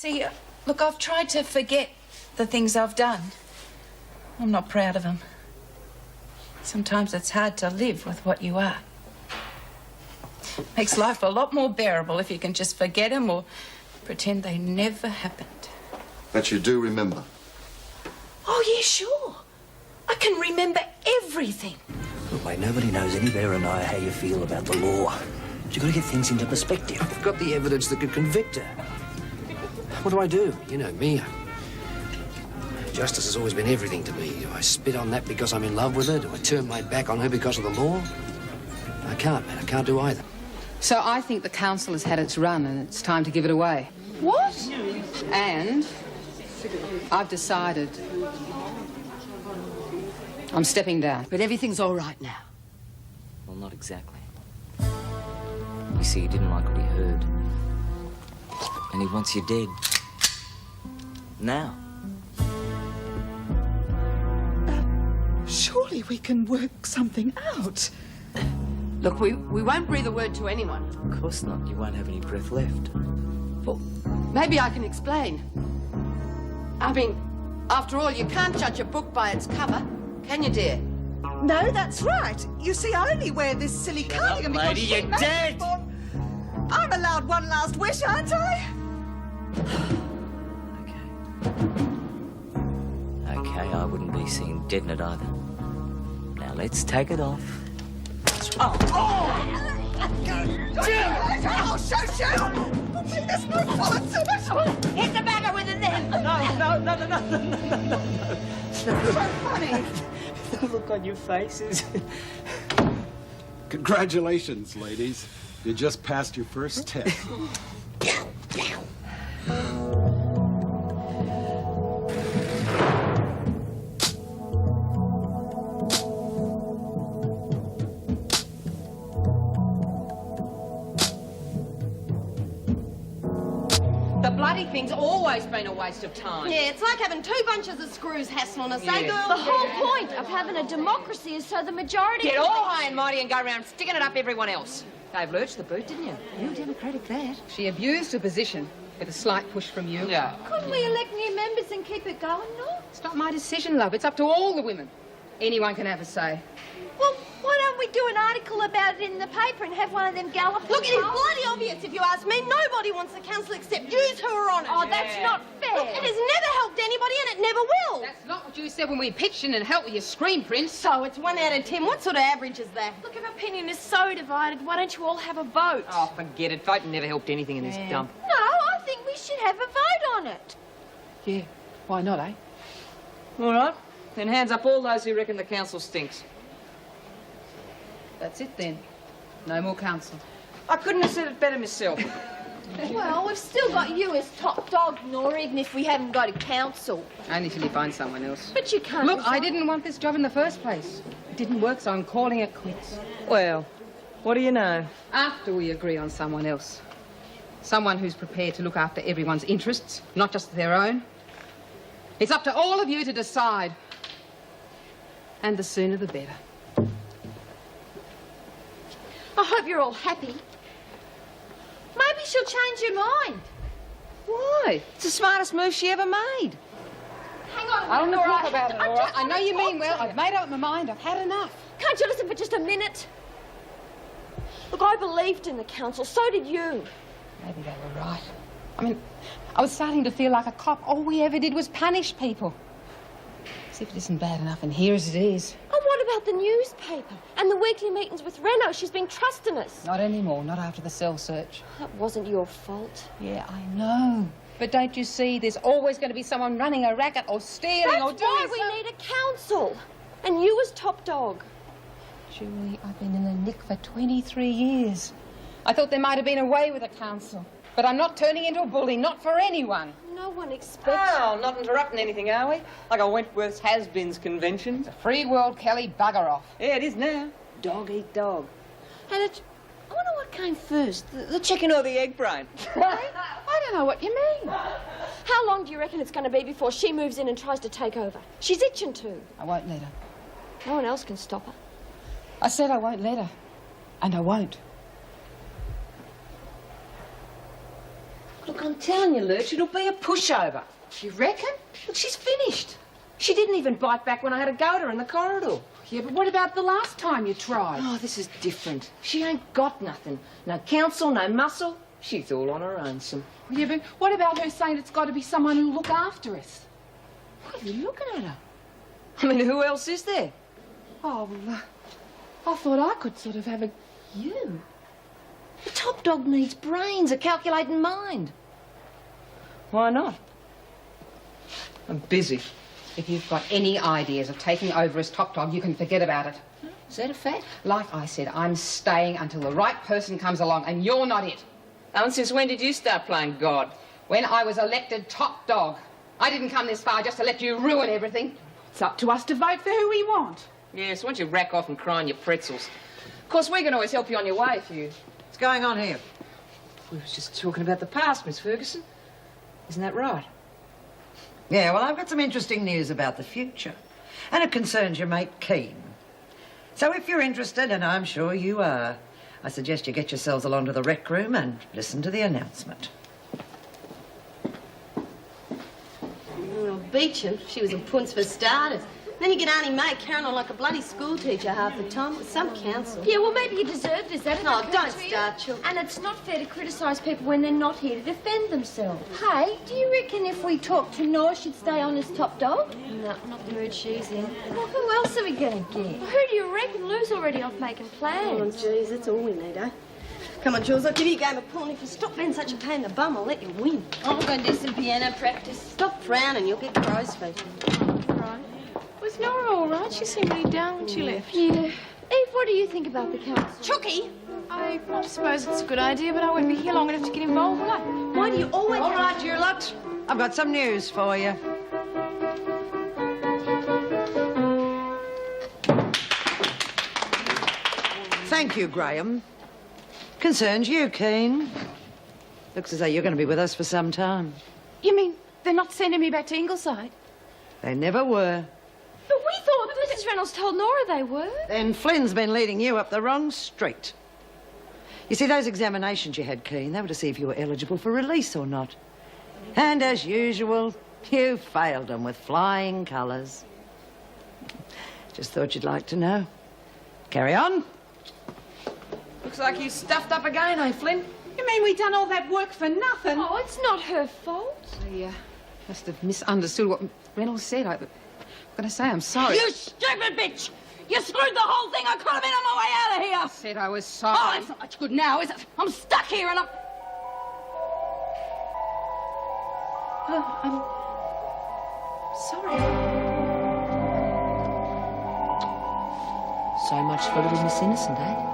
See, look, I've tried to forget the things I've done. I'm not proud of them. Sometimes it's hard to live with what you are. Makes life a lot more bearable if you can just forget them or pretend they never happened. But you do remember? Oh, yeah, sure. I can remember everything. Look, mate, nobody knows any better than I how you feel about the law. But you've got to get things into perspective. I've got the evidence that could convict her. What do I do? You know me. Justice has always been everything to me. Do I spit on that because I'm in love with her? Do I turn my back on her because of the law? I can't, man. I can't do either. So I think the council has had its run and it's time to give it away. What? And I've decided I'm stepping down. But everything's all right now. Well, not exactly. You see, he didn't like what he heard. And he wants you dead. Now. Surely we can work something out. Look, we won't breathe a word to anyone. Of course not. You won't have any breath left. Well, maybe I can explain. I mean, after all, you can't judge a book by its cover, can you, dear? No, that's right. You see, I only wear this silly cardigan because lady, she you're made dead. it for... I'm allowed one last wish, aren't I? Okay, I wouldn't be seen dead in it either. Now let's take it off. Oh, shoot! There's no bullets. Hit the bagger with it then! No. So funny. The look on your faces. Congratulations, ladies. You just passed your first test. The bloody thing's always been a waste of time. Yeah, it's like having two bunches of screws hassling us, eh, girl? The whole point of having a democracy is so the majority... Get all high and mighty and go around sticking it up everyone else. Dave lurched the boot, didn't you? You democratic that. She abused her position with a slight push from you. Yeah. Couldn't we elect new members and keep it going, no? It's not my decision, love. It's up to all the women. Anyone can have a say. Well, why don't we do an article about it in the paper and have one of them gallop? Look, it is bloody obvious, if you ask me. Nobody wants the council except yous who are on it. Oh, that's not fair. Look, it has never helped anybody and it never will. That's not what you said when we pitched in and helped with your screen prints. So it's 1 out of 10. What sort of average is that? Look, if opinion is so divided, why don't you all have a vote? Oh, forget it. Voting never helped anything in this dump. No, I think we should have a vote on it. Yeah, why not, eh? All right. Then hands up all those who reckon the council stinks. That's it then. No more council. I couldn't have said it better myself. Well, we've still got you as top dog, Nora, even if we haven't got a council. Only till you find someone else. But you can't... Look, I didn't want this job in the first place. It didn't work, so I'm calling it quits. Well, what do you know? After we agree on someone else. Someone who's prepared to look after everyone's interests, not just their own. It's up to all of you to decide. And the sooner the better. I hope you're all happy. Maybe she'll change your mind. Why? It's the smartest move she ever made. Hang on a minute, I don't want to Nora. talk about it, Laura. I know you mean well. I've made up my mind. I've had enough. Can't you listen for just a minute? Look, I believed in the council. So did you. Maybe they were right. I mean, I was starting to feel like a cop. All we ever did was punish people. As if it isn't bad enough in here as it is. Oh, what about the newspaper and the weekly meetings with Reno? She's been trusting us. Not anymore. Not after the cell search. That wasn't your fault. Yeah, I know. But don't you see, there's always going to be someone running a racket or stealing or That's doing why we need a council. And you as top dog. Julie, I've been in the nick for 23 years. I thought there might have been a way with a council. But I'm not turning into a bully, not for anyone. No one expects... Oh, not interrupting anything, are we? Like a Wentworth's has-beens convention. It's a free world, Kelly. Bugger off. Yeah, it is now. Dog eat dog. And I wonder what came first. The chicken or the egg brain? I don't know what you mean. How long do you reckon it's going to be before she moves in and tries to take over? She's itching to. I won't let her. No one else can stop her. I said I won't let her. And I won't. Look, I'm telling you, Lurch, it'll be a pushover. You reckon? Look, she's finished. She didn't even bite back when I had to go to her in the corridor. Yeah, but what about the last time you tried? Oh, this is different. She ain't got nothing. No counsel, no muscle. She's all on her own, some. Yeah, but what about her saying it's got to be someone who'll look after us? What are you looking at her? I mean, who else is there? Oh, well, I thought I could sort of have a... You? The top dog needs brains, a calculating mind. Why not? I'm busy. If you've got any ideas of taking over as top dog, you can forget about it. Is that a fact? Like I said, I'm staying until the right person comes along, and you're not it. Oh, and since when did you start playing God? When I was elected top dog. I didn't come this far just to let you ruin everything. It's up to us to vote for who we want. Yes, once you rack off and cry on your pretzels. Of course, we can always help you on your way if you... What's going on here? We was just talking about the past, Miss Ferguson. Isn't that right? Yeah, well, I've got some interesting news about the future. And it concerns your mate Keane. So if you're interested, and I'm sure you are, I suggest you get yourselves along to the rec room and listen to the announcement. Well, Beecham, she was in punts for starters. Then you get Auntie May carrying on like a bloody school teacher half the time with some counsel. Yeah, well, maybe you deserved is that it? Oh, don't start, Chil. And it's not fair to criticise people when they're not here to defend themselves. Hey, do you reckon if we talked to Nora, she'd stay on as top dog? No, not the mood she's in. Well, who else are we going to get? Who do you reckon? Lou's already off making plans. Oh, geez, that's all we need, eh? Come on, Jules, I'll give you a game of pool, and if you stop being such a pain in the bum, I'll let you win. I'm going to do some piano practice. Stop frowning, you'll get crow's feet. Right. Was Nora all right? She seemed really down when she left. Yeah. Eve, what do you think about the council? Chucky! I suppose it's a good idea, but I won't be here long enough to get involved, will I? Why do you always... All right, you lot. I've got some news for you. Thank you, Graham. Concerns you, Keane. Looks as though you're going to be with us for some time. You mean they're not sending me back to Ingleside? They never were. But we thought Mrs. Reynolds told Nora they were. Then Flynn's been leading you up the wrong street. You see, those examinations you had, Keane, they were to see if you were eligible for release or not. And as usual, you failed them with flying colours. Just thought you'd like to know. Carry on. Looks like you stuffed up again, eh, Flynn? You mean we done all that work for nothing? Oh, it's not her fault. I must have misunderstood what Reynolds said. I'm going to say I'm sorry. You stupid bitch! You screwed the whole thing! I could have been on my way out of here! I said I was sorry. Oh, it's not much good now, is it? I'm stuck here and I'm... Oh, I'm sorry. So much for little Miss Innocent, eh?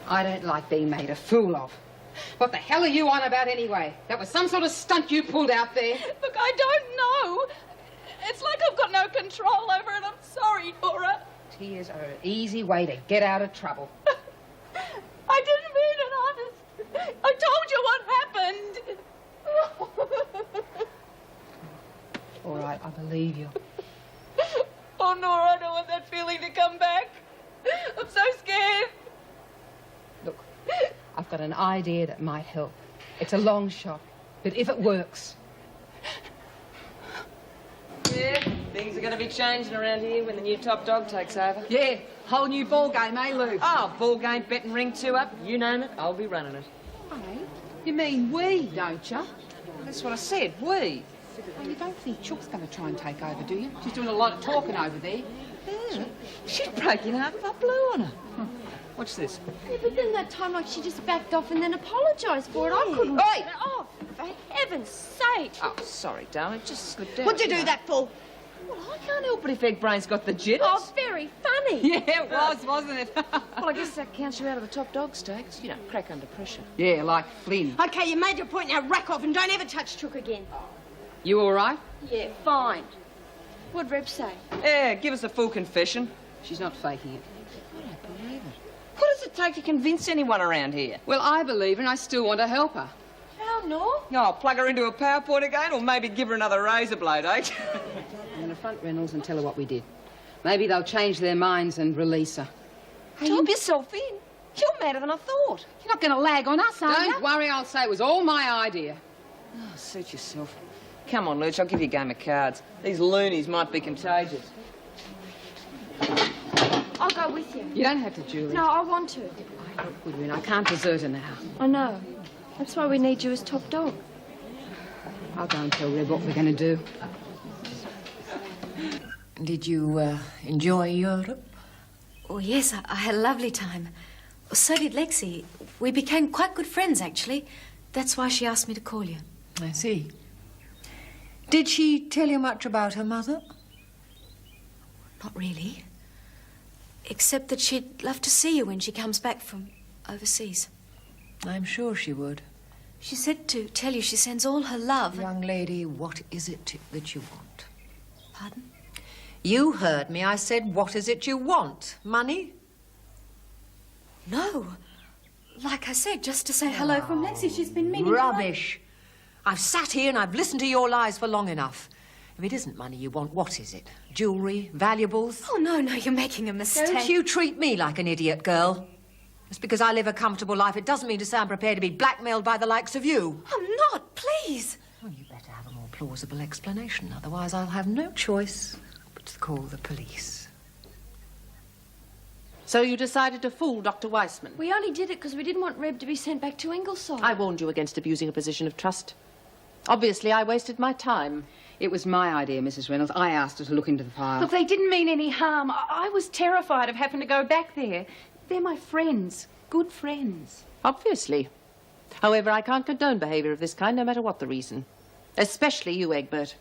I don't like being made a fool of. What the hell are you on about anyway? That was some sort of stunt you pulled out there. Look, I don't know. It's like I've got no control over it. I'm sorry, Nora. Tears are an easy way to get out of trouble. I didn't mean it, honest. I told you what happened. All right, I believe you. Oh, Nora, I don't want that feeling to come back. I'm so scared. Look, I've got an idea that might help. It's a long shot, but if it works... Yeah, things are going to be changing around here when the new top dog takes over. Yeah, whole new ball game, eh, Lou? Oh, ball game, betting ring, 2-up, you name it, I'll be running it. Hey, you mean we, don't you? That's what I said, we. Well, you don't think Chook's going to try and take over, do you? She's doing a lot of talking over there. Yeah, she's breaking up if I blew on her. What's this? Yeah, but then that time, like, she just backed off and then apologised for it. I couldn't... Oi! Oh, for heaven's sake. Oh, sorry, darling, just slipped down. What'd you do that for? Well, I can't help it if Eggbrain's got the jitters. Oh, very funny. Yeah, it was, wasn't it? Well, I guess that counts you out of the top dog stakes. You don't crack under pressure. Yeah, like Flynn. Okay, you made your point, now rack off and don't ever touch Chook again. You all right? Yeah, fine. What'd Reb say? Yeah, give us a full confession. She's not faking it. I don't believe it. What does it take to convince anyone around here? Well, I believe her and I still want to help her. How, Nor? Oh, plug her into a PowerPoint again or maybe give her another razor blade, eh? I'm going to front Reynolds and tell her what we did. Maybe they'll change their minds and release her. Keep yourself in. You're madder than I thought. You're not going to lag on us, are you? Don't worry, I'll say it was all my idea. Oh, suit yourself. Come on, Lurch, I'll give you a game of cards. These loonies might be contagious. I'll go with you. You don't have to, Julie. No, I want to. Look, Goodwin, I can't desert her now. I know. That's why we need you as top dog. I'll go and tell Reb what we're going to do. Did you enjoy Europe? Oh, yes, I had a lovely time. So did Lexi. We became quite good friends, actually. That's why she asked me to call you. I see. Did she tell you much about her mother? Not really. Except that she'd love to see you when she comes back from overseas. I'm sure she would. She said to tell you she sends all her love. Young lady, what is it that you want? Pardon? You heard me. I said, what is it you want? Money? No. Like I said, just to say hello from Lexi. She's been meaning Rubbish. I've sat here and I've listened to your lies for long enough. If it isn't money you want, what is it? Jewellery? Valuables? Oh, no, you're making a mistake. Don't you treat me like an idiot, girl. Just because I live a comfortable life, it doesn't mean to say I'm prepared to be blackmailed by the likes of you. I'm not, please. Well, you better have a more plausible explanation, otherwise I'll have no choice but to call the police. So you decided to fool Dr. Weissman? We only did it because we didn't want Reb to be sent back to Ingleside. I warned you against abusing a position of trust. Obviously, I wasted my time. It was my idea, Mrs. Reynolds. I asked her to look into the file. Look, they didn't mean any harm. I was terrified of having to go back there. They're my friends. Good friends. Obviously. However, I can't condone behaviour of this kind, no matter what the reason. Especially you, Egbert.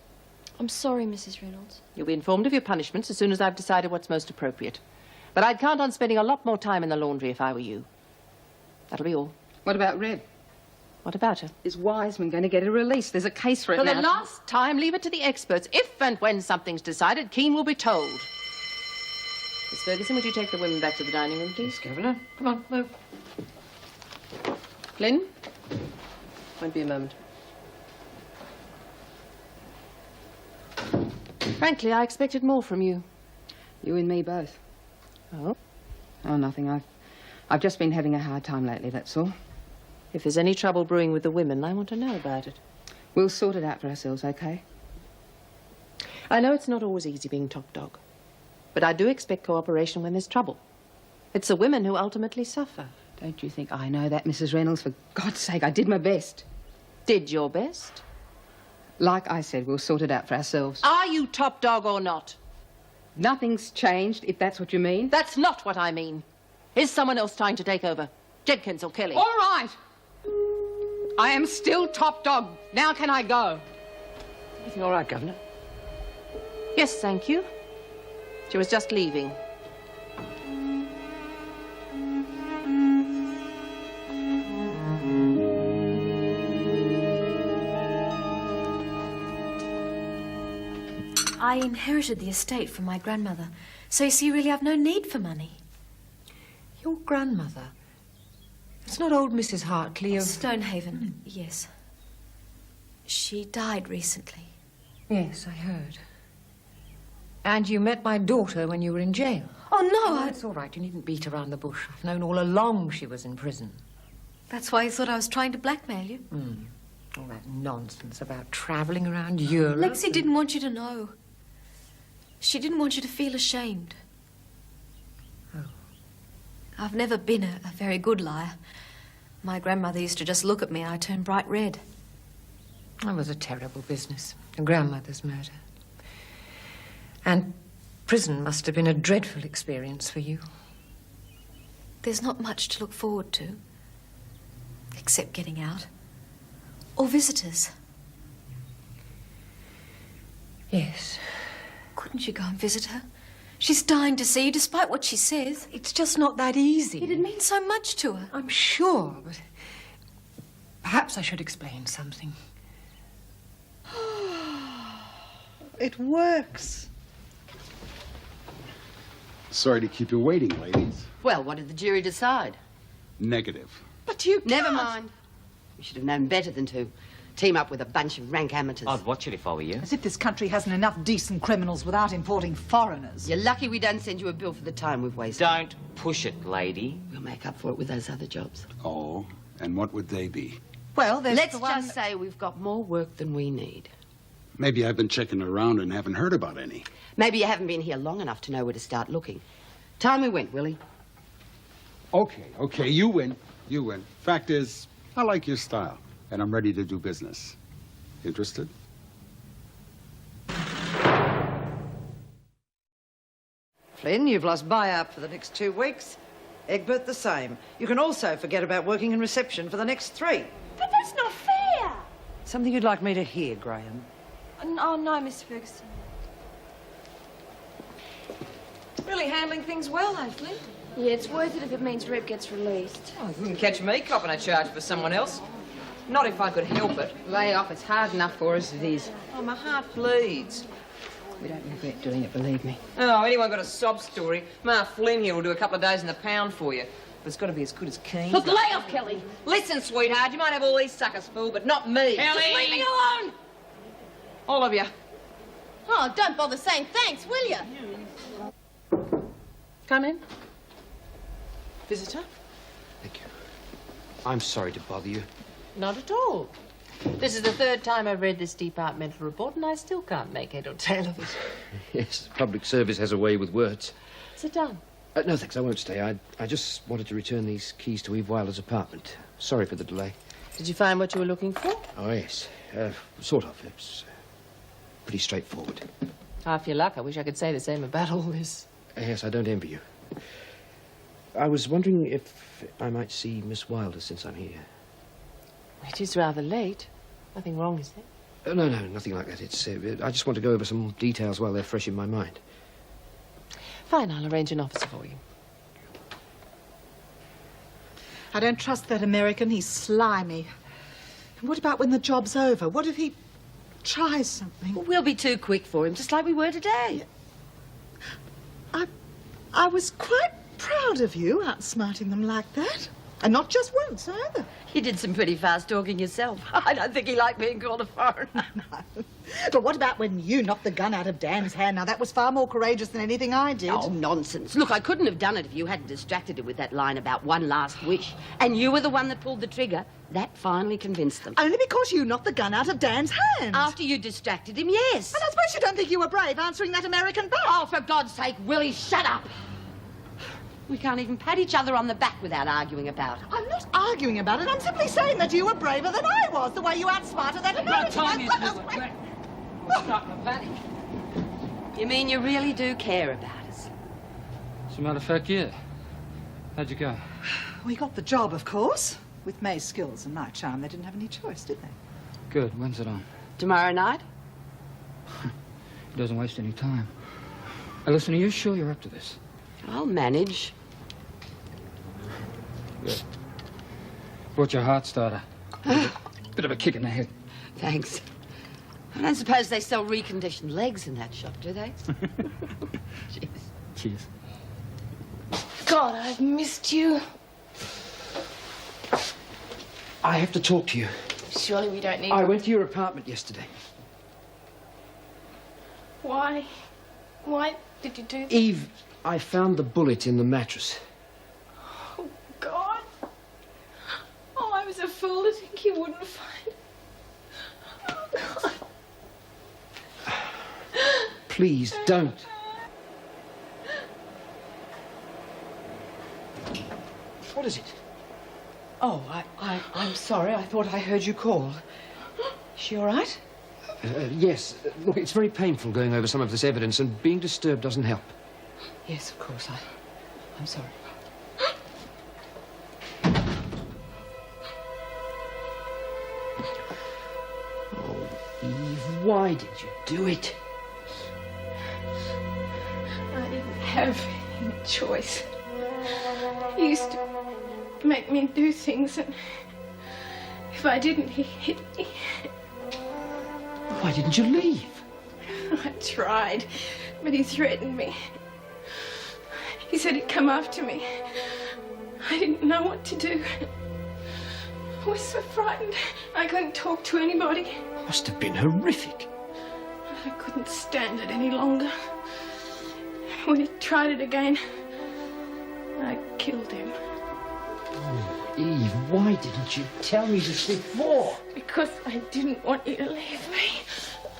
I'm sorry, Mrs. Reynolds. You'll be informed of your punishments as soon as I've decided what's most appropriate. But I'd count on spending a lot more time in the laundry if I were you. That'll be all. What about Reb? What about her? Is Wiseman going to get a release? There's a case for it For now. the last time, leave it to the experts. If and when something's decided, Keane will be told. Miss Ferguson, would you take the women back to the dining room, please? Yes, Governor. Come on, move. Flynn? Won't be a moment. Frankly, I expected more from you. You and me both. Oh? Oh, nothing. I've just been having a hard time lately, that's all. If there's any trouble brewing with the women, I want to know about it. We'll sort it out for ourselves, okay? I know it's not always easy being top dog, but I do expect cooperation when there's trouble. It's the women who ultimately suffer. Don't you think I know that, Mrs. Reynolds? For God's sake, I did my best. Did your best? Like I said, we'll sort it out for ourselves. Are you top dog or not? Nothing's changed, if that's what you mean. That's not what I mean. Is someone else trying to take over? Jenkins or Kelly? All right. I am still top dog. Now can I go? Everything all right, Governor? Yes, thank you. She was just leaving. I inherited the estate from my grandmother. So you see, really, I've no need for money. Your grandmother? It's not old Mrs. Hartley of... Stonehaven, yes. She died recently. Yes, I heard. And you met my daughter when you were in jail. Oh, no, It's all right. You needn't beat around the bush. I've known all along she was in prison. That's why you thought I was trying to blackmail you. All that nonsense about travelling around Europe. Lexi didn't want you to know. She didn't want you to feel ashamed. Oh. I've never been a very good liar. My grandmother used to just look at me and I turned bright red. That was a terrible business. A grandmother's murder. And prison must have been a dreadful experience for you. There's not much to look forward to. Except getting out. Or visitors. Yes. Couldn't you go and visit her? She's dying to see you, despite what she says. It's just not that easy. It'd mean so much to her. I'm sure, but perhaps I should explain something. It works. Sorry to keep you waiting, ladies. Well, what did the jury decide? Negative. But you Never can't. mind. You should have known better than to Team up with a bunch of rank amateurs. I'd watch it if I were you. As if this country hasn't enough decent criminals without importing foreigners. You're lucky we don't send you a bill for the time we've wasted. Don't push it, lady. We'll make up for it with those other jobs. Oh, and what would they be? Well, there's Let's the one... just say we've got more work than we need. Maybe I've been checking around and haven't heard about any. Maybe you haven't been here long enough to know where to start looking. Time we went, Willie. Okay, you win. You win. Fact is, I like your style, and I'm ready to do business. Interested? Flynn, you've lost buy-up for the next 2 weeks. Egbert, the same. You can also forget about working in reception for the next 3. But that's not fair. Something you'd like me to hear, Graham? Oh, no, Miss Ferguson. Really handling things well, eh, Flynn? Yeah, it's worth it if it means Reb gets released. Oh, you wouldn't catch me copping a charge for someone else. Not if I could help it. Lay off. It's hard enough for us as it is. Oh, my heart bleeds. We don't regret doing it, believe me. Oh, anyone got a sob story? Ma Flynn here will do a couple of days in the pound for you. But it's got to be as good as Keen's. Look, lay off, Kelly. Listen, sweetheart, you might have all these suckers fooled, but not me. Kelly! Just leave me alone! All of you. Oh, don't bother saying thanks, will you? Come in. Visitor? Thank you. I'm sorry to bother you. Not at all. This is the 3rd time I've read this departmental report, and I still can't make head or tail of it. Yes, public service has a way with words. Sit down. No, thanks, I won't stay. I just wanted to return these keys to Eve Wilder's apartment. Sorry for the delay. Did you find what you were looking for? Oh, yes. Sort of. It's pretty straightforward. Half your luck. I wish I could say the same about all this. Yes, I don't envy you. I was wondering if I might see Miss Wilder since I'm here. It is rather late. Nothing wrong, is there? No, nothing like that. It's I just want to go over some details while they're fresh in my mind. Fine, I'll arrange an officer for you. I don't trust that American. He's slimy. And what about when the job's over? What if he tries something? Well, we'll be too quick for him, just like we were today. I was quite proud of you, outsmarting them like that. And not just once, either. You did some pretty fast talking yourself. I don't think he liked being called a foreigner. No. But what about when you knocked the gun out of Dan's hand? Now, that was far more courageous than anything I did. Oh, nonsense. Look, I couldn't have done it if you hadn't distracted him with that line about one last wish. And you were the one that pulled the trigger. That finally convinced them. Only because you knocked the gun out of Dan's hand. After you distracted him, yes. And I suppose you don't think you were brave answering that American back. Oh, for God's sake, Willie, shut up. We can't even pat each other on the back without arguing about it. I'm not arguing about it. I'm simply saying that you were braver than I was, the way you outsmarted that American. You mean you really do care about us? As a matter of fact, yeah. How'd you go? We got the job, of course. With May's skills and my charm, they didn't have any choice, did they? Good. When's it on? Tomorrow night? It doesn't waste any time. Now, listen, are you sure you're up to this? I'll manage. Good. Brought your heart starter. Bit of a kick in the head. Thanks. I don't suppose they sell reconditioned legs in that shop, do they? Cheers. Cheers. God, I've missed you. I have to talk to you. Surely we don't need... I went to your apartment yesterday. Why? Why did you do that? Eve, I found the bullet in the mattress. Oh, God. Oh, I was a fool to think you wouldn't find it. Oh, God. Please, don't. What is it? Oh, I'm sorry. I thought I heard you call. Is she all right? Yes. Look, it's very painful going over some of this evidence, and being disturbed doesn't help. Yes, of course. I'm sorry. Oh, Eve, why did you do it? I didn't have any choice. He used to make me do things, and if I didn't, he hit me. Why didn't you leave? I tried, but he threatened me. He said he'd come after me. I didn't know what to do. I was so frightened. I couldn't talk to anybody. Must have been horrific. I couldn't stand it any longer. When he tried it again, I killed him. Oh, Eve, why didn't you tell me this before? Because I didn't want you to leave me.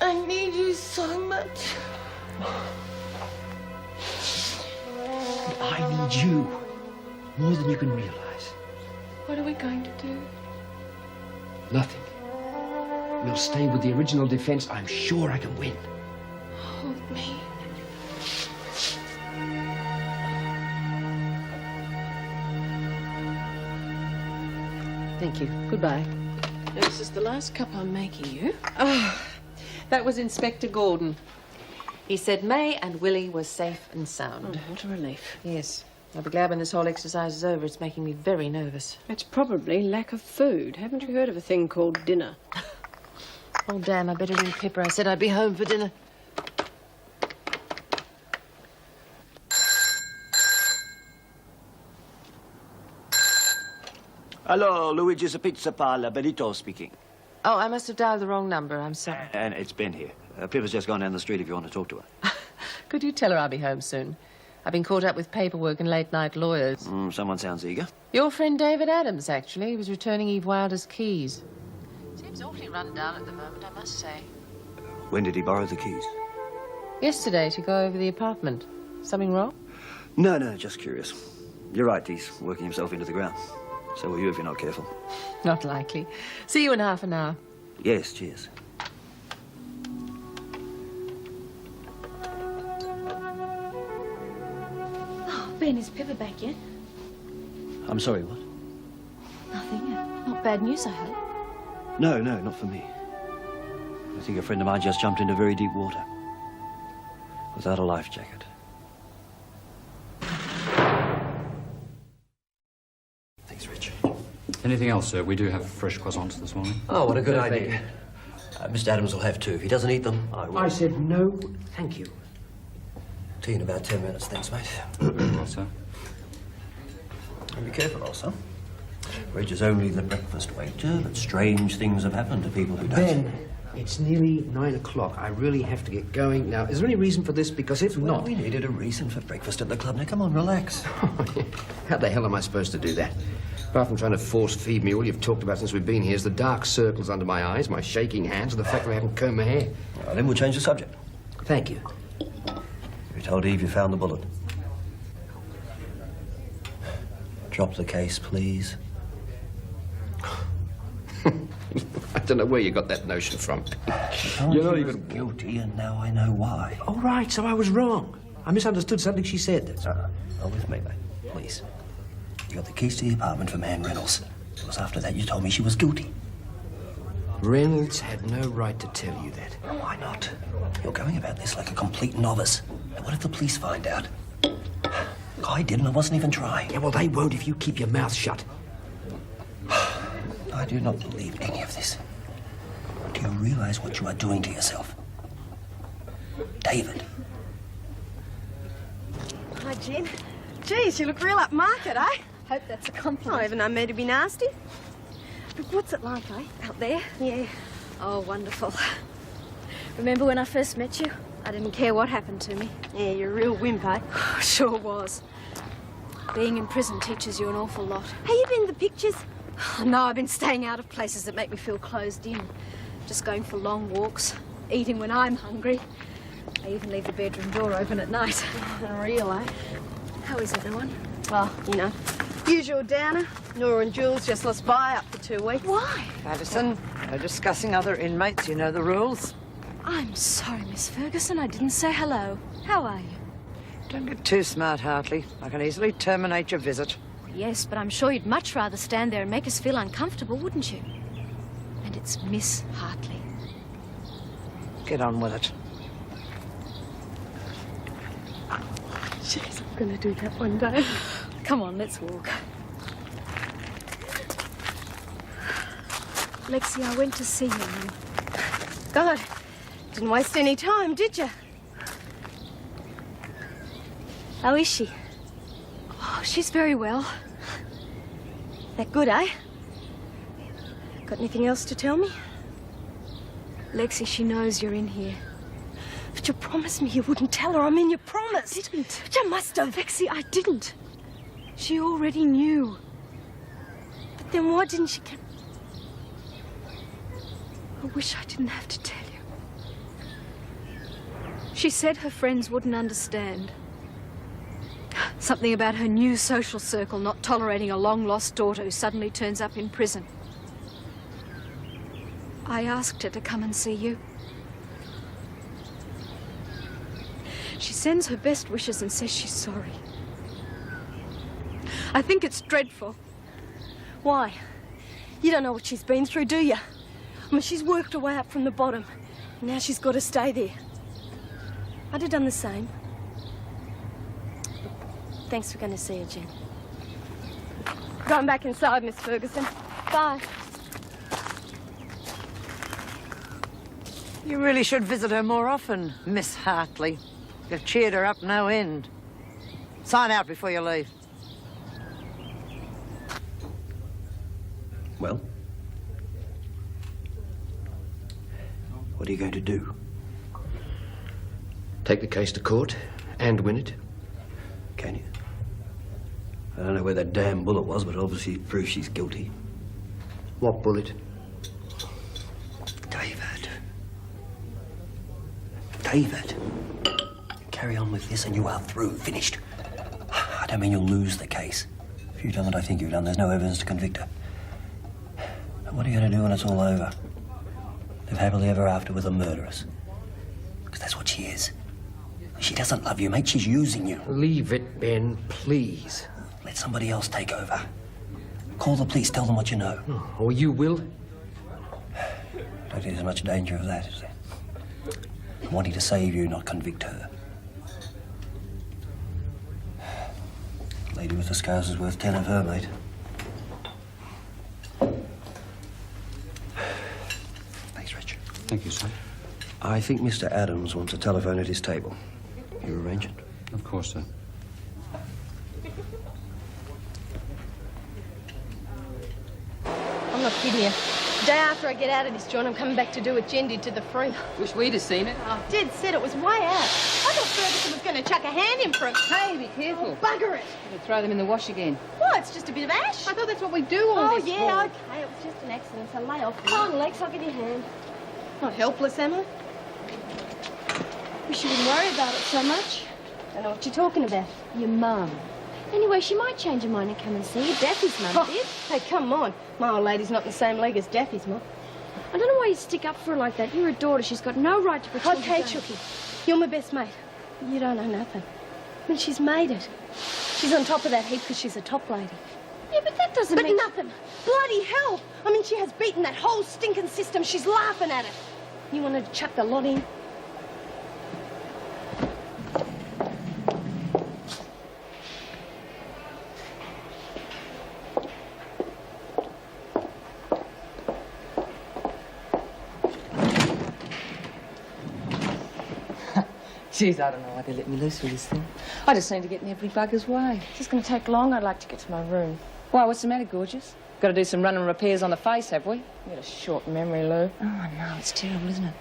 I need you so much. I need you more than you can realize. What are we going to do? Nothing. We'll stay with the original defense. I'm sure I can win. Hold me. Thank you. Goodbye. This is the last cup I'm making you. Oh, that was Inspector Gordon. He said May and Willie were safe and sound. Oh, what a relief. Yes. I'll be glad when this whole exercise is over. It's making me very nervous. It's probably lack of food. Haven't you heard of a thing called dinner? Oh, damn, I better ring Pippa. I said I'd be home for dinner. Hello, Luigi's Pizza Parlor, Benito speaking. Oh, I must have dialed the wrong number. I'm sorry. And it's Ben here. Pippa's just gone down the street if you want to talk to her. Could you tell her I'll be home soon? I've been caught up with paperwork and late-night lawyers. Someone sounds eager. Your friend David Adams, actually. He was returning Eve Wilder's keys. Seems awfully run down at the moment, I must say. When did he borrow the keys? Yesterday, to go over the apartment. Something wrong? No, just curious. You're right, he's working himself into the ground. So will you if you're not careful. Not likely. See you in half an hour. Yes, cheers. Oh, Ben, is Pippa back yet? I'm sorry, what? Nothing. Not bad news, I hope. No, not for me. I think a friend of mine just jumped into very deep water. Without a life jacket. Thanks, Rich. Anything else, sir? We do have fresh croissants this morning. Oh, what a good idea. Mr. Adams will have two. If he doesn't eat them, I will. I said no, thank you. Tea in about 10 minutes, thanks, mate. Very well, sir. And be careful also. Reg is only the breakfast waiter, but strange things have happened to people who don't. Ben, it's nearly 9 o'clock. I really have to get going. Now, is there any reason for this? Because if not... We needed a reason for breakfast at the club. Now, come on, relax. How the hell am I supposed to do that? Apart from trying to force-feed me, all you've talked about since we've been here is the dark circles under my eyes, my shaking hands, and the fact that I haven't combed my hair. Well, then we'll change the subject. Thank you. You told Eve you found the bullet. Drop the case, please. I don't know where you got that notion from. You're not even guilty, and now I know why. Oh, right, so I was wrong. I misunderstood something she said. Go with me, mate, please. You got the keys to the apartment from Anne Reynolds. It was after that you told me she was guilty. Reynolds had no right to tell you that. Why not? You're going about this like a complete novice. And what if the police find out? I didn't. I wasn't even trying. Yeah, well, they won't if you keep your mouth shut. I do not believe any of this. Do you realize what you are doing to yourself? David. Hi, Jen. Geez, you look real upmarket, eh? Hope that's a compliment. I even know me to be nasty. Look, what's it like, eh? Out there? Yeah. Oh, wonderful. Remember when I first met you? I didn't care what happened to me. Yeah, you're a real wimp, eh? Sure was. Being in prison teaches you an awful lot. Have you been to the pictures? No, I've been staying out of places that make me feel closed in. Just going for long walks, eating when I'm hungry. I even leave the bedroom door open at night. Real, eh? How is everyone? Well, you know, usual downer. Nora and Jules just lost by up for 2 weeks. Why? Addison, no discussing other inmates. You know the rules. I'm sorry, Miss Ferguson. I didn't say hello. How are you? Don't get too smart, Hartley. I can easily terminate your visit. Yes, but I'm sure you'd much rather stand there and make us feel uncomfortable, wouldn't you? And it's Miss Hartley. Get on with it. Jeez, I'm going to do that one day. Come on, let's walk. Lexi, I went to see you and... God, didn't waste any time, did you? How is she? Oh, she's very well. That good, eh? Got anything else to tell me? Lexi, she knows you're in here. But you promised me you wouldn't tell her. I mean, you promised. I didn't. But you must have. Lexi, I didn't. She already knew. But then why didn't she... I wish I didn't have to tell you. She said her friends wouldn't understand. Something about her new social circle not tolerating a long-lost daughter who suddenly turns up in prison. I asked her to come and see you. She sends her best wishes and says she's sorry. I think it's dreadful. Why? You don't know what she's been through, do you? I mean, she's worked her way up from the bottom. And now she's got to stay there. I'd have done the same. Thanks for going to see her, Jen. Going back inside, Miss Ferguson. Bye. You really should visit her more often, Miss Hartley. You've cheered her up no end. Sign out before you leave. Well? What are you going to do? Take the case to court and win it. Can you? I don't know where that damn bullet was, but obviously it proves she's guilty. What bullet? David. Carry on with this and you are through. Finished. I don't mean you'll lose the case. If you've done what I think you've done, there's no evidence to convict her. And what are you going to do when it's all over? Live happily ever after with a murderess? Because that's what she is. She doesn't love you, mate. She's using you. Leave it, Ben, please. Let somebody else take over. Call the police, tell them what you know. Or you will. I don't think there's much danger of that, is there? I'm wanting to save you, not convict her. Lady with the scars is worth 10 of her, mate. Thanks, Richard. Thank you, sir. I think Mr. Adams wants a telephone at his table. You arrange it? Of course, sir. I'm not kidding you. The day after I get out of this joint, I'm coming back to do what Jen did to the freak. Wish we'd have seen it. Oh, Jed said it was way out. I thought Ferguson was going to chuck a hand in for it. Hey, be careful. Oh, bugger it. Better throw them in the wash again. What? It's just a bit of ash. I thought that's what we do all Oh, this yeah, for. okay. It was just an accident, so lay off. Come on, Lex, I'll give you a hand. Not helpless, am I? Wish you wouldn't worry about it so much. Don't know what you're talking about. Your mum. Anyway, she might change her mind and come and see you. Daffy's mum did. Hey, come on. My old lady's not in the same league as Daffy's mum. I don't know why you stick up for her like that. You're a daughter. She's got no right to pretend. Okay, Chucky. You're my best mate. You don't know nothing. I mean, she's made it. She's on top of that heap because she's a top lady. Yeah, but that doesn't mean... But nothing. Bloody hell. I mean, she has beaten that whole stinking system. She's laughing at it. You wanted to chuck the lot in? Jeez, I don't know why they let me loose with this thing. I just seem to get in every bugger's way. It's just going to take long. I'd like to get to my room. Why, what's the matter, gorgeous? Got to do some running repairs on the face, have we? You got a short memory, Lou. Oh, no, it's terrible, isn't it?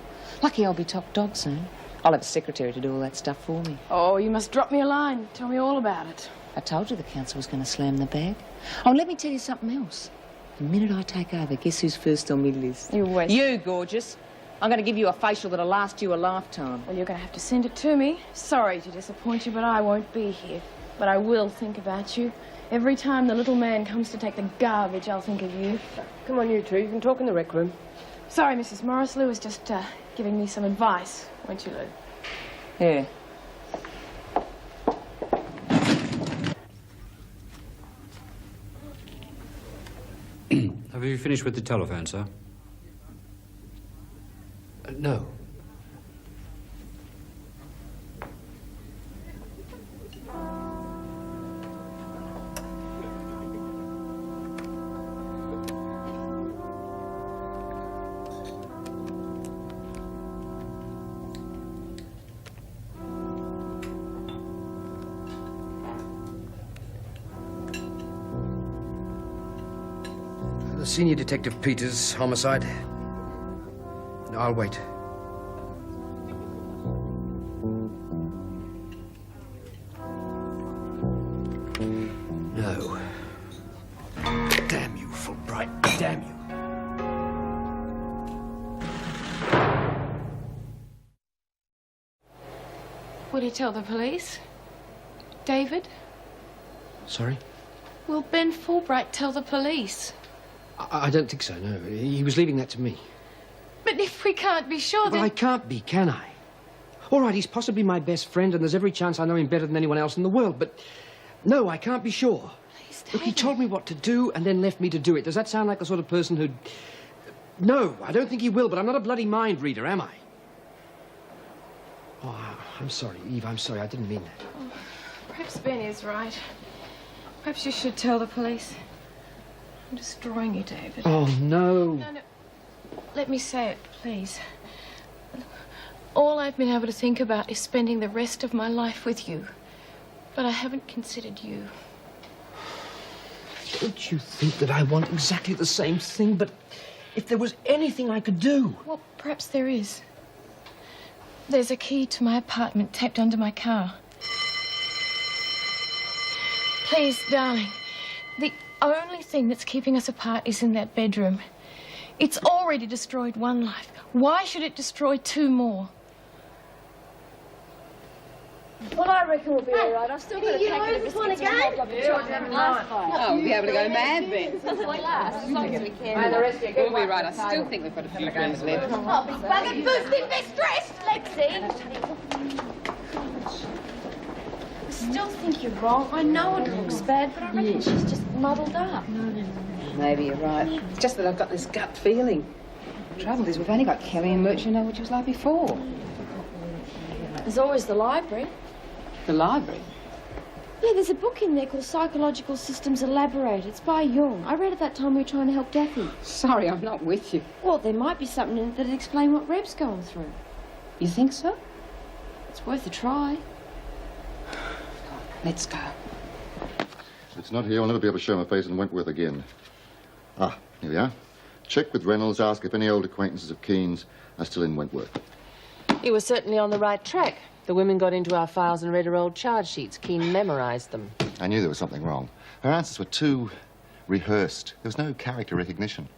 Lucky I'll be top dog soon. I'll have a secretary to do all that stuff for me. Oh, you must drop me a line. Tell me all about it. I told you the council was going to slam the bag. Oh, and let me tell you something else. The minute I take over, guess who's first on my list? You wait. You, gorgeous. I'm going to give you a facial that'll last you a lifetime. Well, you're going to have to send it to me. Sorry to disappoint you, but I won't be here. But I will think about you. Every time the little man comes to take the garbage, I'll think of you. Come on, you two. You can talk in the rec room. Sorry, Mrs. Morris. Lou was just giving me some advice, weren't you, Lou? Yeah. Have you finished with the telephone, sir? No. Senior Detective Peters, homicide. I'll wait. No. Damn you, Fulbright. Damn you. Will he tell the police? David? Sorry? Will Ben Fulbright tell the police? I don't think so, no. He was leaving that to me. But if we can't be sure, Well, then... I can't be, can I? All right, he's possibly my best friend, and there's every chance I know him better than anyone else in the world, but... No, I can't be sure. Please, Look, he told me what to do and then left me to do it. Does that sound like the sort of person who'd... No, I don't think he will, but I'm not a bloody mind reader, am I? Oh, I'm sorry, Eve, I'm sorry. I didn't mean that. Oh, perhaps Ben is right. Perhaps you should tell the police. I'm destroying you, David. Oh, no. No. Let me say it, please. All I've been able to think about is spending the rest of my life with you. But I haven't considered you. Don't you think that I want exactly the same thing? But if there was anything I could do... Well, perhaps there is. There's a key to my apartment taped under my car. Please, darling, the only thing that's keeping us apart is in that bedroom. It's already destroyed one life. Why should it destroy two more? Well, I reckon we'll be all right. I've still got to take it if one again. Oh, we'll be able to go mad then. Why last? As long as we can. And the rest of you will be right. I still think we've got a few drinks left. Oh, big bugger, boosting best dressed, Lexi. I still think you're wrong. I know it looks bad, but I reckon she's just muddled up. Maybe you're right. It's just that I've got this gut feeling. The trouble is, we've only got Kelly and Murch, you know what she was like before. There's always the library. The library? Yeah, there's a book in there called Psychological Systems Elaborate. It's by Jung. I read it that time we were trying to help Daffy. Sorry, I'm not with you. Well, there might be something in it that'd explain what Reb's going through. You think so? It's worth a try. Let's go. If it's not here, I'll never be able to show my face in Wentworth again. Ah, here we are. Check with Reynolds, ask if any old acquaintances of Keen's are still in Wentworth. You were certainly on the right track. The women got into our files and read her old charge sheets. Keene memorized them. I knew there was something wrong. Her answers were too rehearsed. There was no character recognition.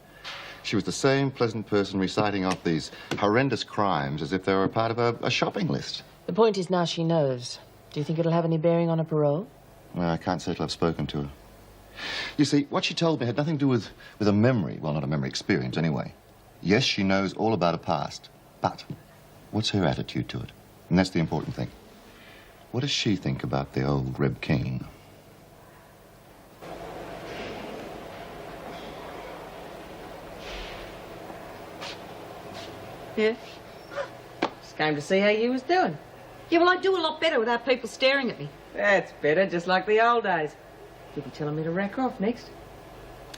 She was the same pleasant person reciting off these horrendous crimes as if they were a part of a shopping list. The point is now she knows. Do you think it'll have any bearing on her parole? Well, I can't say till I've spoken to her. You see, what she told me had nothing to do with a memory. Well, not a memory experience, anyway. Yes, she knows all about her past, but what's her attitude to it? And that's the important thing. What does she think about the old Reb Keene? Yeah. Just came to see how you was doing. Yeah, well, I do a lot better without people staring at me. That's better, just like the old days. You'll be telling me to rack off next.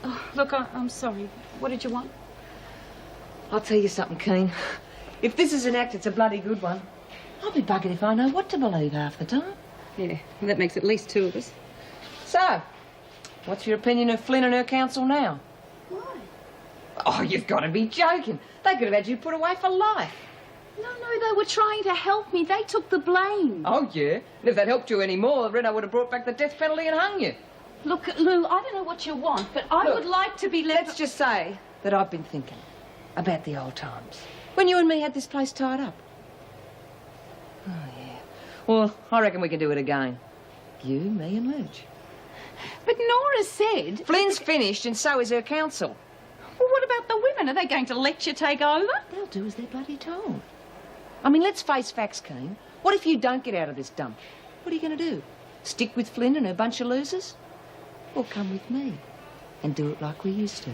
Oh, look, I'm sorry. What did you want? I'll tell you something, Keene. If this is an act, it's a bloody good one. I'll be buggered if I know what to believe half the time. Yeah, well, that makes at least two of us. So, what's your opinion of Flynn and her counsel now? Why? Oh, you've got to be joking. They could have had you put away for life. No, they were trying to help me. They took the blame. Oh, yeah? And if that helped you any more, Reno would have brought back the death penalty and hung you. Look, Lou, I don't know what you want, but I would like to be left... Let's just say that I've been thinking about the old times. When you and me had this place tied up. Oh, yeah. Well, I reckon we can do it again. You, me and Lurch. But Nora said... Flynn's finished and so is her counsel. Well, what about the women? Are they going to let you take over? They'll do as they're bloody told. I mean, let's face facts, Keene. What if you don't get out of this dump? What are you going to do? Stick with Flynn and her bunch of losers? Or come with me and do it like we used to?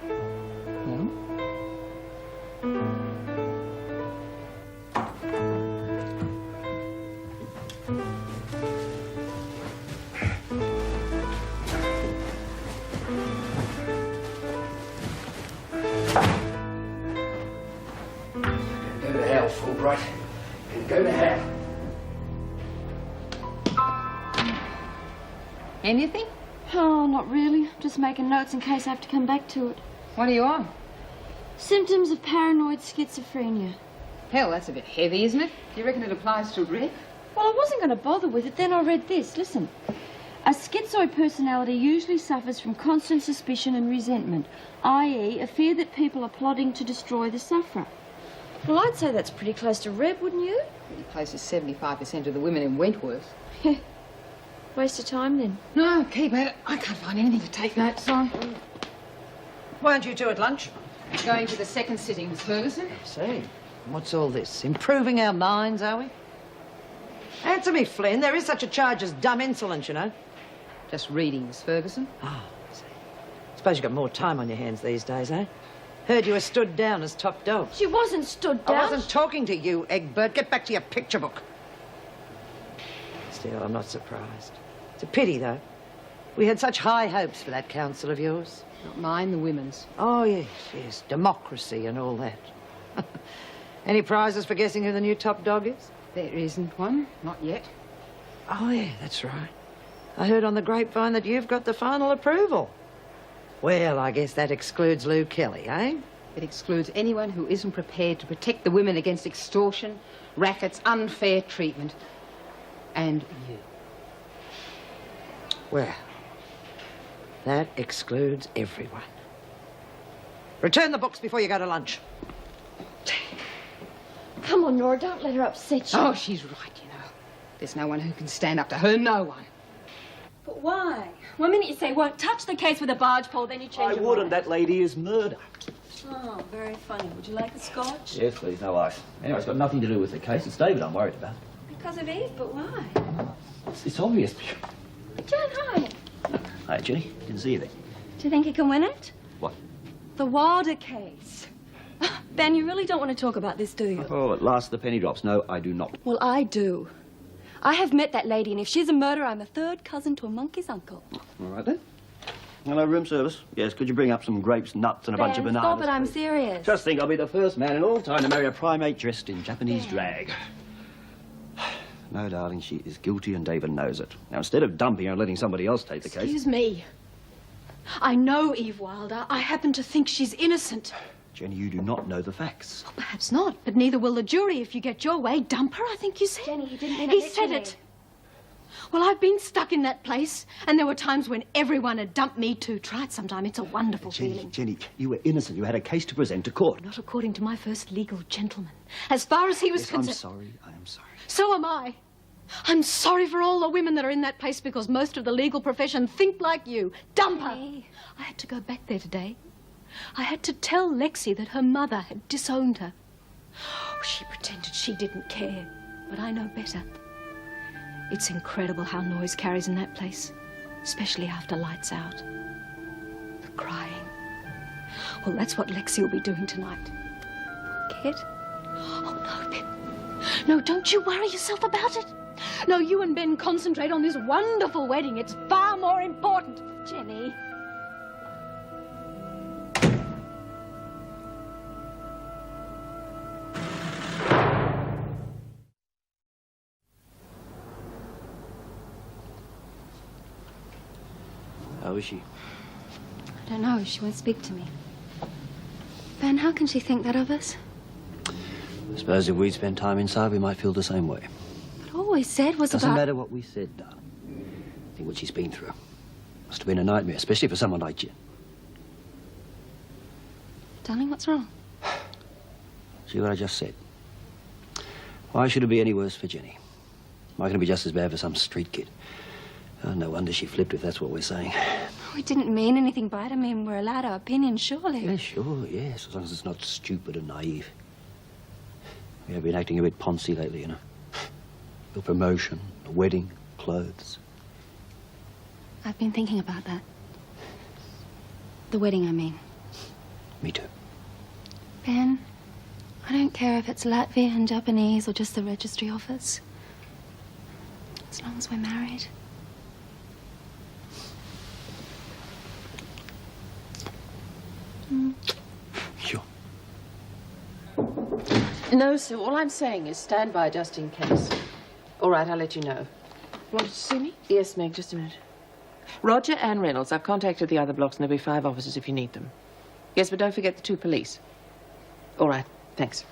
Well? Go to hell, Fulbright. Go to hell. Anything? Oh, not really. Just making notes in case I have to come back to it. What are you on? Symptoms of paranoid schizophrenia. Hell, that's a bit heavy, isn't it? Do you reckon it applies to Rick? Well, I wasn't going to bother with it. Then I read this. Listen. A schizoid personality usually suffers from constant suspicion and resentment, i.e. a fear that people are plotting to destroy the sufferer. Well, I'd say that's pretty close to Reb, wouldn't you? He places 75% of the women in Wentworth. Yeah. Waste of time, then. No, keep at it. I can't find anything to take notes on. Weren't you two at lunch? Going to the second sitting, Miss Ferguson. See, what's all this? Improving our minds, are we? Answer me, Flynn. There is such a charge as dumb insolence, you know. Just reading, Miss Ferguson. Ah, I see. Suppose you've got more time on your hands these days, eh? Heard you were stood down as top dog. She wasn't stood down. I wasn't talking to you, Egbert. Get back to your picture book. Still, I'm not surprised. It's a pity, though. We had such high hopes for that council of yours. Not mine, the women's. Oh, yes, yes. Democracy and all that. Any prizes for guessing who the new top dog is? There isn't one. Not yet. Oh, yeah, that's right. I heard on the grapevine that you've got the final approval. Well, I guess that excludes Lou Kelly, eh? It excludes anyone who isn't prepared to protect the women against extortion, rackets, unfair treatment. And you. Well, that excludes everyone. Return the books before you go to lunch. Come on, Nora, don't let her upset you. Oh, she's right, you know. There's no one who can stand up to her, no one. But why? One minute you say won't touch the case with a barge pole, then you change your wouldn't. mind. That lady is murder. Oh, very funny. Would you like the scotch? Yes, please, no ice. Anyway, it's got nothing to do with the case. It's David I'm worried about. Because of Eve, but why? It's obvious. Jan, hi. Hi, Jenny. Didn't see you there. Do you think he can win it? What? The Wilder case. Ben, you really don't want to talk about this, do you? Oh, at last the penny drops. No, I do not. Well, I do. I have met that lady, and if she's a murderer, I'm a third cousin to a monkey's uncle. All right, then. Hello, room service. Yes, could you bring up some grapes, nuts, and a bunch of bananas? Stop it, I'm serious. Just think, I'll be the first man in all time to marry a primate dressed in Japanese drag. No, darling, she is guilty and David knows it. Now, instead of dumping her and letting somebody else take the case... Excuse me. I know Eve Wilder. I happen to think she's innocent. Jenny, you do not know the facts. Well, perhaps not, but neither will the jury if you get your way. Dump her, I think you said. Jenny, he didn't mean it He literally. said it. Well, I've been stuck in that place, and there were times when everyone had dumped me too. Try it sometime. It's a wonderful feeling. Jenny, you were innocent. You had a case to present to court. Not according to my first legal gentleman. As far as he was Yes, concerned... I'm sorry. I am sorry. So am I. I'm sorry for all the women that are in that place because most of the legal profession think like you. Dump her. Hey. I had to go back there today. I had to tell Lexi that her mother had disowned her. Oh, she pretended she didn't care, but I know better. It's incredible how noise carries in that place, especially after lights out. The crying. Well, that's what Lexi will be doing tonight. Forget? Oh, no, Ben. No, don't you worry yourself about it. No, you and Ben concentrate on this wonderful wedding. It's far more important. Jenny. How is she? I don't know. She won't speak to me. Ben, how can she think that of us? I suppose if we'd spent time inside, we might feel the same way. But all we said was Doesn't about... matter what we said, darling. Think what she's been through. Must have been a nightmare, especially for someone like Jen. Darling, what's wrong? See what I just said? Why should it be any worse for Jenny? Why can it be just as bad for some street kid? Oh, no wonder she flipped if that's what we're saying. We didn't mean anything by it. I mean, we're allowed our opinion, surely. Yeah, sure, yes, as long as it's not stupid and naive. We have been acting a bit poncy lately, you know. Your promotion, a wedding, clothes. I've been thinking about that. The wedding, I mean. Me too. Ben, I don't care if it's Latvian, Japanese, or just the registry office. As long as we're married. Sure. No, Sue, all I'm saying is stand by just in case. All right, I'll let you know. Wanted to see me? Yes, Meg, just a minute. Roger and Reynolds. I've contacted the other blocks, and there'll be 5 officers if you need them. Yes, but don't forget the 2 police. All right, thanks.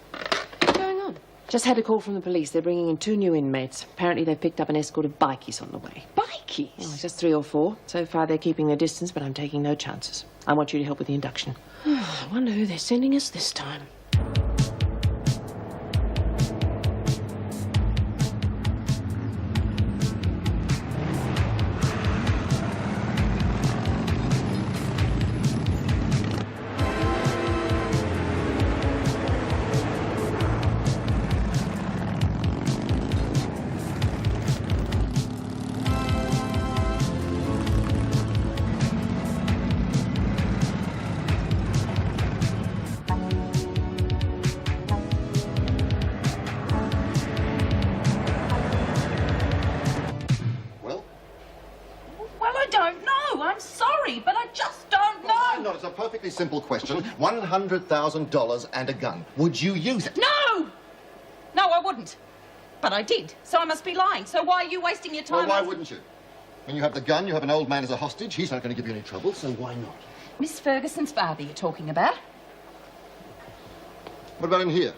What's going on? Just had a call from the police. They're bringing in 2 new inmates. Apparently they've picked up an escort of bikies on the way. Bikies? Oh, just 3 or 4. So far they're keeping their distance, but I'm taking no chances. I want you to help with the induction. I wonder who they're sending us this time. It's a perfectly simple question. $100,000 and a gun. Would you use it? No! No, I wouldn't. But I did, so I must be lying. So why are you wasting your time? Well, why wouldn't you? When you have the gun, you have an old man as a hostage. He's not going to give you any trouble, so why not? Miss Ferguson's father you're talking about? What about in here?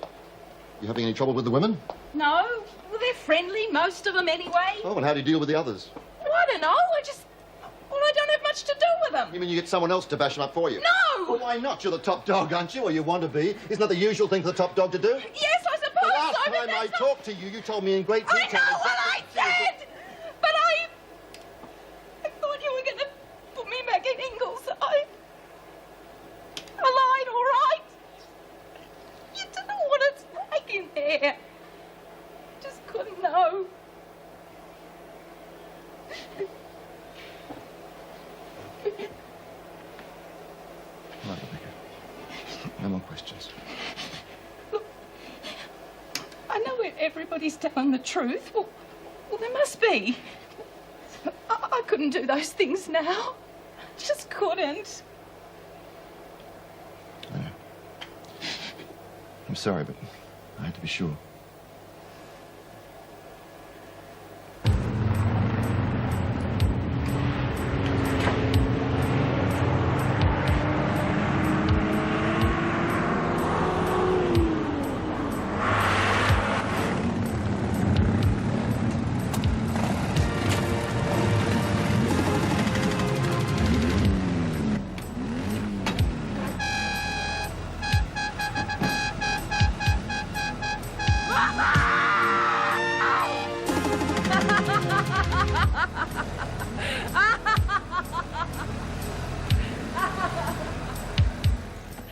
You having any trouble with the women? No. Well, they're friendly, most of them anyway. Oh, and how do you deal with the others? Well, I don't know. I don't have much to do with them. You mean you get someone else to bash them up for you? No! Well, why not? You're the top dog, aren't you? Or you want to be. Isn't that the usual thing for the top dog to do? Yes, I suppose The last so, but time I that's talked to you, you told me in great detail... I know what I said! But I thought you were going to put me back in Ingleside. I lied, all right? You don't know what it's like in there. Just couldn't know. Right, Rebecca. No more questions. Look, I know everybody's telling the truth. Well, there must be. I couldn't do those things now. I just couldn't. I know. I'm sorry, but I had to be sure.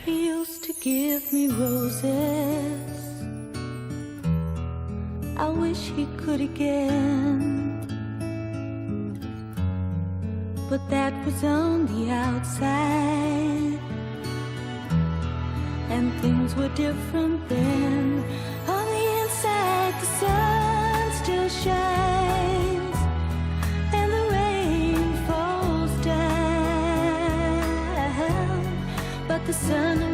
He used to give me roses. I wish he could again. But that was on the outside, and things were different then. On the inside, the sun still shines, and the rain falls down. But the sun